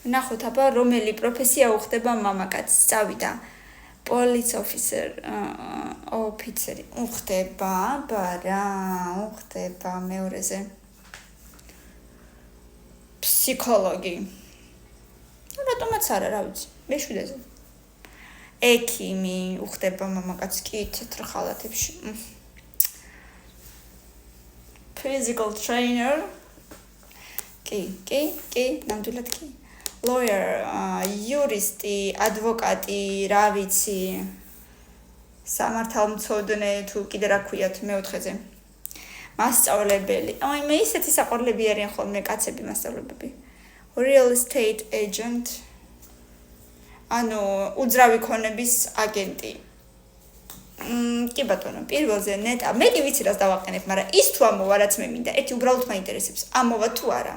ნახოთ აბა რომელი პროფესია უხდება მამაკაცს. წავიდა. Police officer, ოფიცერი. უხდება, ბარა, უხდება მეორეზე. ფსიქოლოგი. რატომაც არა, რა ვიცი. მეშვიდეზე. ექიმი უხდება მამაკაცს კი თეთრ ხალათებში. Physical trainer. კი, ნამდვილად კი. Lawyer, იურისტი, ადვოკატი, რა ვიცი. სამართალმცოდნე თუ კიდე რა ქვიათ მეოთხეზე. მასწავლებელი. მე ისეთი საყვარლები არიან ხოლმე კაცები მასწავლებები. Real estate agent. ანუ უძრავი ქონების აგენტი. კი ბატონო, პირველზე ნეტა. მე კი ვიცი რას დავაყენებ, მაგრამ ის თუ ამოვა რაც მე მინდა, ერთი უბრალოდ მაინტერესებს. ამოვა თუ არა.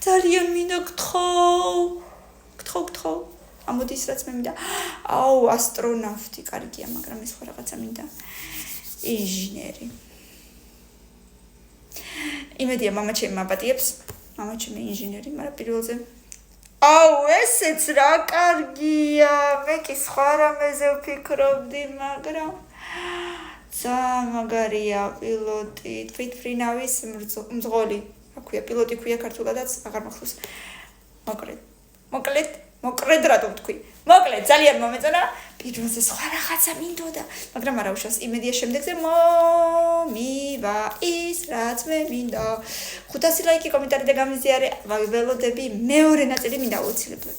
ძალიან მინდა გთხოვ. ამოდის რაც მე მინდა. ასტრონავტი, კარგია, მაგრამ ეს ხო რაღაცა მინდა. ინჟინერი. იმედია მამა ჩემი მაპატიებს. მამა ჩემი ინჟინერი, მაგრამ პირველზე ესეც რა კარგია. მე კი სხვა რამეზე ვფიქრობდი, მაგრამ ძალიან მაგარია პილოტი. თვითფრინავის მძღოლი. რა ქვია, პილოტი ქვია ქართულადაც, აღარ მახსოვს. მოკლედ რატომ თქვი? მოკლედ ძალიან მომეწონა. პირველზე სხვა რაღაცა მინდოდა, მაგრამ არა უშავს. იმედია შემდეგზე მომივა ის რაც მე მინდა. 500 ლაიკი, კომენტარი და გამიზიარე. ველოდები მეორე ნაწილი მინდა აუცილებლად.